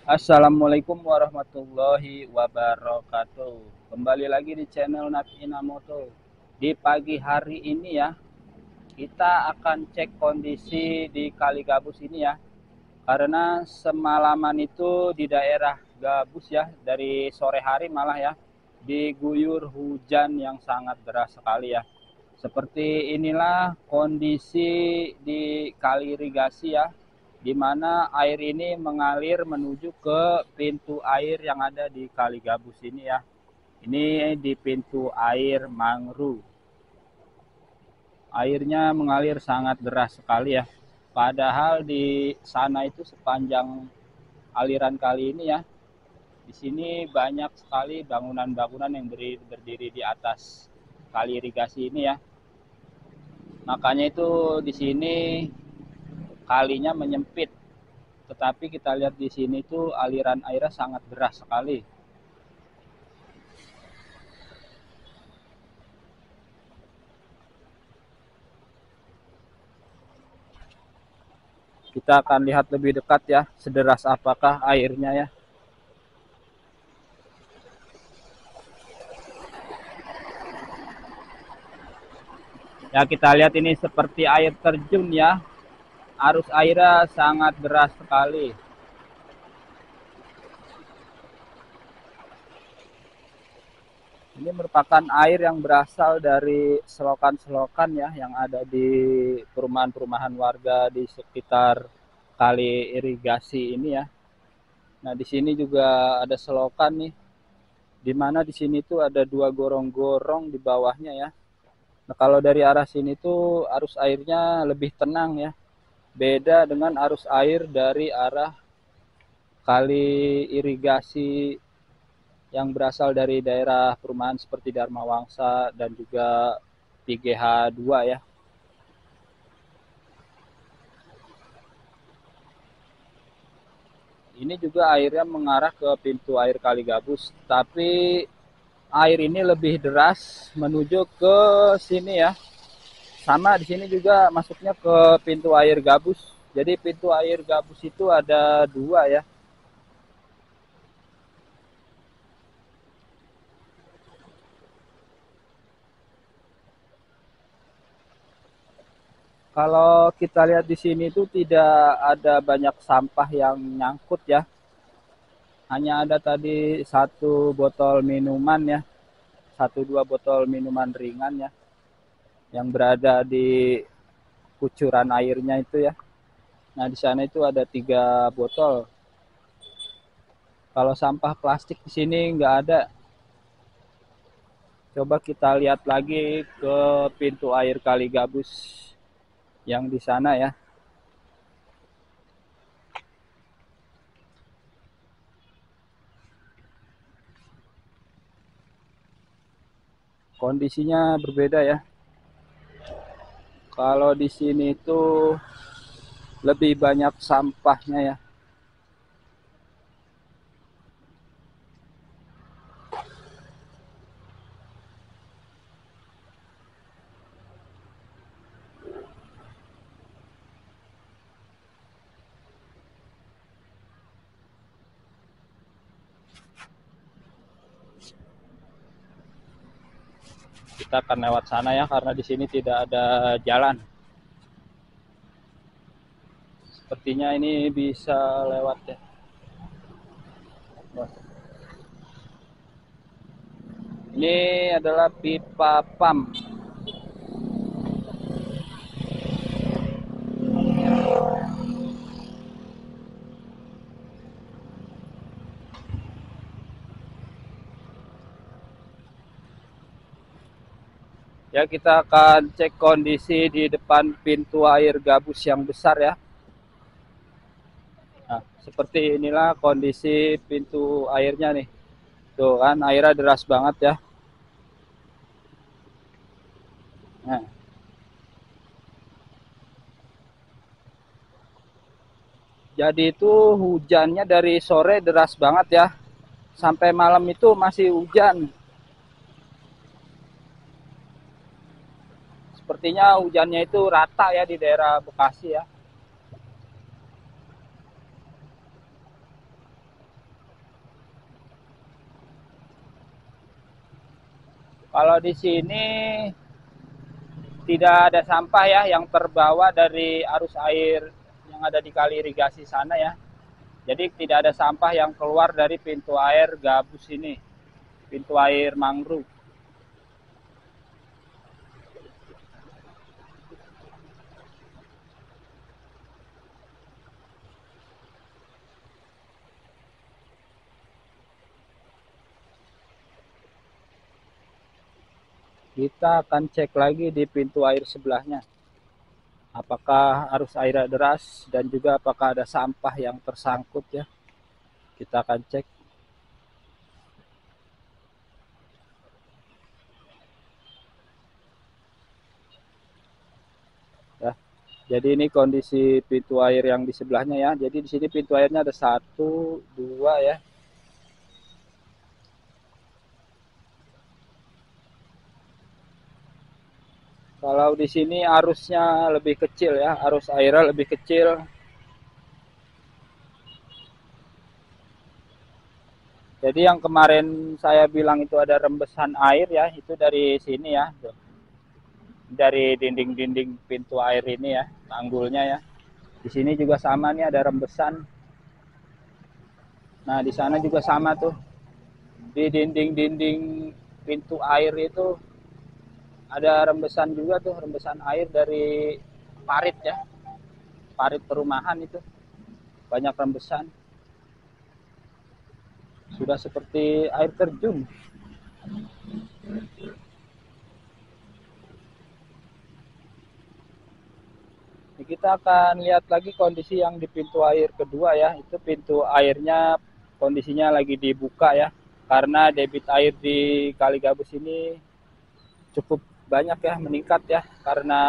Assalamualaikum warahmatullahi wabarakatuh. Kembali lagi di channel Natina Moto. Di pagi hari ini ya, kita akan cek kondisi di Kali Gabus ini ya. Karena semalaman itu di daerah Gabus ya, dari sore hari malah ya, diguyur hujan yang sangat deras sekali ya. Seperti inilah kondisi di kali irigasi ya, di mana air ini mengalir menuju ke pintu air yang ada di Kali Gabus ini ya. Ini di pintu air Mangru. Airnya mengalir sangat deras sekali ya. Padahal di sana itu sepanjang aliran kali ini ya, di sini banyak sekali bangunan-bangunan yang berdiri di atas kali irigasi ini ya. Makanya itu di sini kalinya menyempit. Tetapi kita lihat di sini tuh aliran airnya sangat deras sekali. Kita akan lihat lebih dekat ya, sederas apakah airnya ya. Ya kita lihat ini seperti air terjun ya. Arus airnya sangat deras sekali. Ini merupakan air yang berasal dari selokan-selokan ya yang ada di perumahan-perumahan warga di sekitar kali irigasi ini ya. Nah, di sini juga ada selokan nih, di mana di sini tuh ada dua gorong-gorong di bawahnya ya. Nah, kalau dari arah sini tuh arus airnya lebih tenang ya. Beda dengan arus air dari arah kali irigasi yang berasal dari daerah perumahan seperti Dharma Wangsa dan juga PGH 2 ya. Ini juga airnya mengarah ke pintu air Kali Gabus, tapi air ini lebih deras menuju ke sini ya. Sama di sini juga masuknya ke pintu air Gabus. Jadi pintu air Gabus itu ada dua ya. Kalau kita lihat di sini itu tidak ada banyak sampah yang nyangkut ya. Hanya ada tadi satu botol minuman ya, satu dua botol minuman ringan ya, yang berada di kucuran airnya itu ya. Nah di sana itu ada 3 botol. Kalau sampah plastik di sini nggak ada. Coba kita lihat lagi ke pintu air Kali Gabus yang di sana ya. Kondisinya berbeda ya. Kalau di sini tuh lebih banyak sampahnya ya. Kita akan lewat sana ya karena di sini tidak ada jalan. Sepertinya ini bisa lewat ya. Ini adalah pipa pam. Ya kita akan cek kondisi di depan pintu air Gabus yang besar ya. Nah, seperti inilah kondisi pintu airnya nih. Tuh kan airnya deras banget ya. Nah, jadi itu hujannya dari sore deras banget ya. Sampai malam itu masih hujan. Sepertinya hujannya itu rata ya di daerah Bekasi ya. Kalau di sini tidak ada sampah ya yang terbawa dari arus air yang ada di kali irigasi sana ya. Jadi tidak ada sampah yang keluar dari pintu air gabus ini, pintu air mangrove. Kita akan cek lagi di pintu air sebelahnya. Apakah arus air deras dan juga apakah ada sampah yang tersangkut ya. Kita akan cek. Ya. Jadi ini kondisi pintu air yang di sebelahnya ya. Jadi di sini pintu airnya ada 1, 2 ya. Kalau di sini arusnya lebih kecil ya, arus airnya lebih kecil. Jadi yang kemarin saya bilang itu ada rembesan air ya, itu dari sini ya. Dari dinding-dinding pintu air ini ya, tanggulnya ya. Di sini juga sama nih ada rembesan. Nah, di sana juga sama tuh. Di dinding-dinding pintu air itu ada rembesan juga tuh, rembesan air dari parit ya. Parit perumahan itu. Banyak rembesan. Sudah seperti air terjun. Kita akan lihat lagi kondisi yang di pintu air kedua ya. Itu pintu airnya kondisinya lagi dibuka ya. Karena debit air di Kali Gabus ini cukup banyak ya, meningkat ya. Karena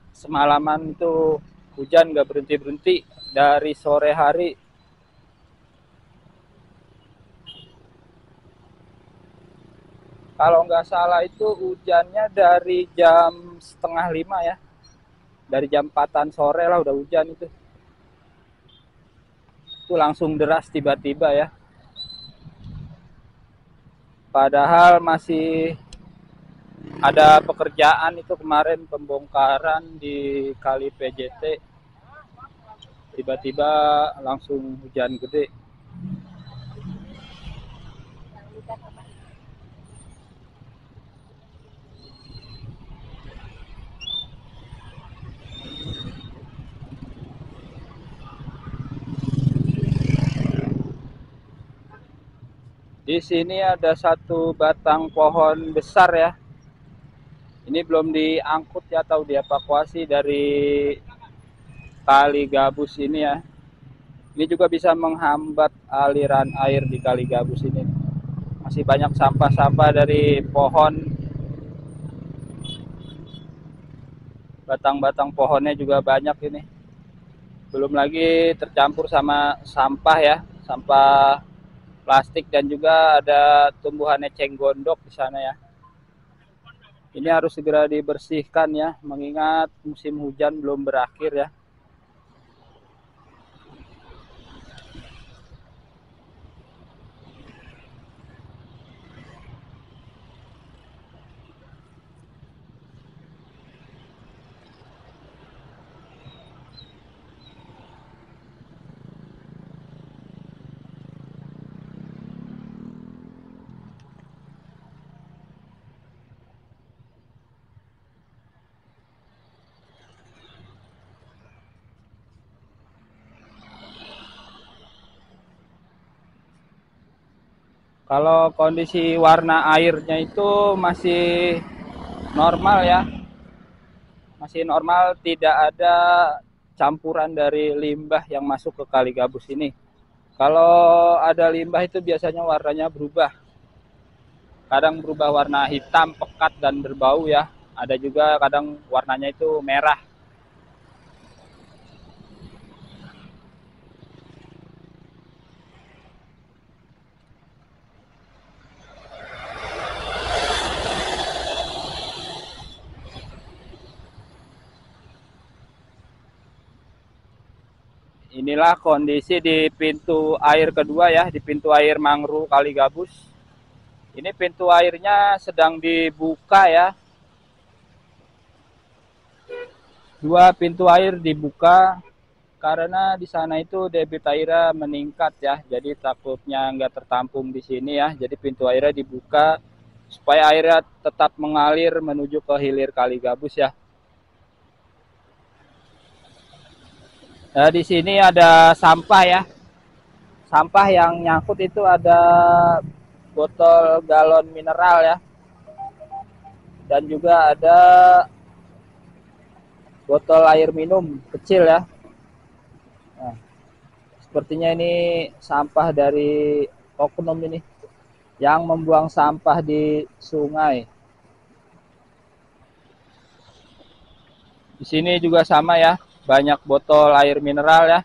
semalaman itu hujan nggak berhenti-berhenti dari sore hari. Kalau nggak salah itu hujannya dari jam 4:30 ya. Dari jam 4-an sore lah udah hujan itu. Itu langsung deras tiba-tiba ya. Padahal masih ada pekerjaan itu kemarin pembongkaran di Kali PJT. Tiba-tiba langsung hujan gede. Di sini ada satu batang pohon besar ya. Ini belum diangkut ya atau dievakuasi dari Kali Gabus ini ya. Ini juga bisa menghambat aliran air di Kali Gabus ini. Masih banyak sampah-sampah dari pohon. Batang-batang pohonnya juga banyak ini. Belum lagi tercampur sama sampah ya, sampah plastik dan juga ada tumbuhan eceng gondok di sana ya. Ini harus segera dibersihkan ya, mengingat musim hujan belum berakhir ya. Kalau kondisi warna airnya itu masih normal ya, masih normal, tidak ada campuran dari limbah yang masuk ke Kali Gabus ini. Kalau ada limbah itu biasanya warnanya berubah, kadang berubah warna hitam pekat dan berbau ya, ada juga kadang warnanya itu merah. Inilah kondisi di pintu air kedua ya, di pintu air mangrove Kali Gabus. Ini pintu airnya sedang dibuka ya. Dua pintu air dibuka karena di sana itu debit airnya meningkat ya. Jadi takutnya nggak tertampung di sini ya. Jadi pintu airnya dibuka supaya airnya tetap mengalir menuju ke hilir Kali Gabus ya. Nah, di sini ada sampah ya. Sampah yang nyangkut itu ada botol galon mineral ya. Dan juga ada botol air minum kecil ya. Nah, sepertinya ini sampah dari oknum ini yang membuang sampah di sungai. Di sini juga sama ya, banyak botol air mineral ya.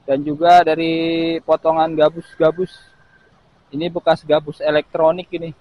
Dan juga dari potongan gabus-gabus. Ini bekas gabus elektronik ini.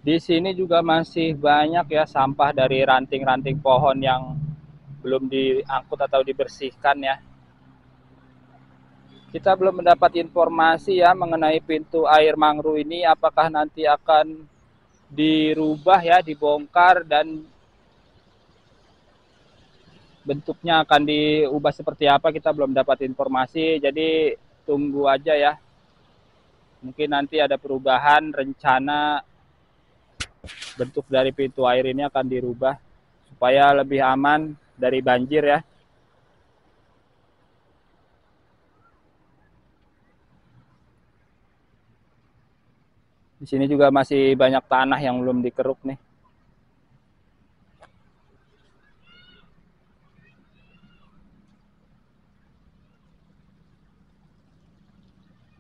Di sini juga masih banyak ya sampah dari ranting-ranting pohon yang belum diangkut atau dibersihkan ya. Kita belum mendapat informasi ya mengenai pintu air Mangru ini apakah nanti akan dirubah ya, dibongkar dan bentuknya akan diubah seperti apa, kita belum dapat informasi. Jadi tunggu aja ya. Mungkin nanti ada perubahan rencana bentuk dari pintu air ini akan dirubah supaya lebih aman dari banjir ya. Di sini juga masih banyak tanah yang belum dikeruk nih.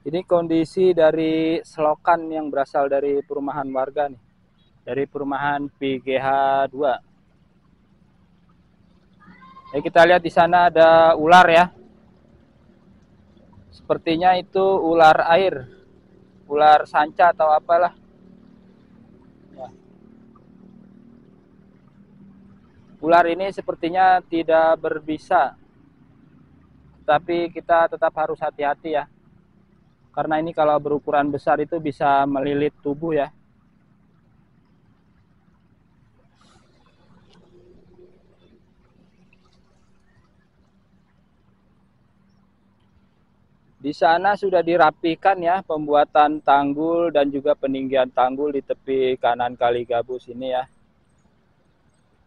Ini kondisi dari selokan yang berasal dari perumahan warga nih. Dari perumahan PGH 2. Kita lihat di sana ada ular ya. Sepertinya itu ular air. Ular sanca atau apalah. Ya. Ular ini sepertinya tidak berbisa. Tapi kita tetap harus hati-hati ya. Karena ini kalau berukuran besar itu bisa melilit tubuh ya. Di sana sudah dirapikan ya pembuatan tanggul dan juga peninggian tanggul di tepi kanan Kali Gabus ini ya.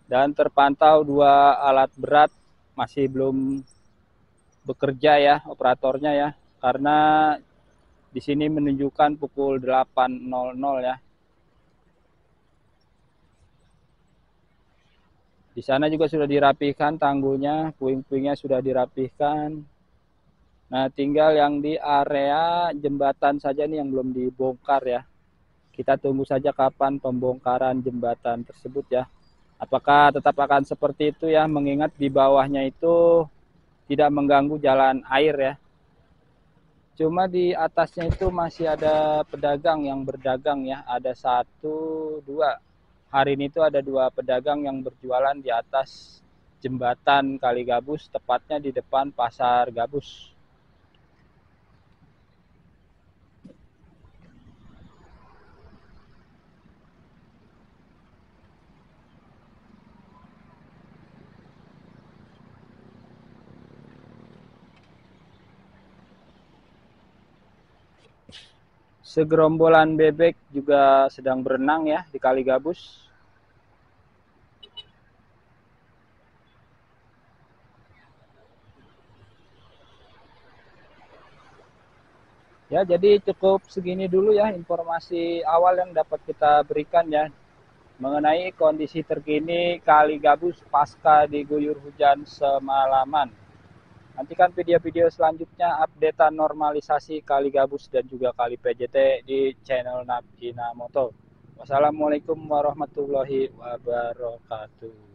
Dan terpantau dua alat berat masih belum bekerja ya operatornya ya. Karena di sini menunjukkan pukul 8.00 ya. Di sana juga sudah dirapikan tanggulnya, puing-puingnya sudah dirapihkan. Nah, tinggal yang di area jembatan saja nih yang belum dibongkar ya. Kita tunggu saja kapan pembongkaran jembatan tersebut ya. Apakah tetap akan seperti itu ya, mengingat di bawahnya itu tidak mengganggu jalan air ya. Cuma di atasnya itu masih ada pedagang yang berdagang ya. Ada satu, dua. Hari ini tuh ada dua pedagang yang berjualan di atas jembatan Kali Gabus, tepatnya di depan Pasar Gabus. Segerombolan bebek juga sedang berenang ya di Kali Gabus. Ya, jadi cukup segini dulu ya informasi awal yang dapat kita berikan ya mengenai kondisi terkini Kali Gabus pasca diguyur hujan semalaman. Nantikan video-video selanjutnya updatean normalisasi Kali Gabus dan juga Kali PJT di channel Napkina Moto. Wassalamualaikum warahmatullahi wabarakatuh.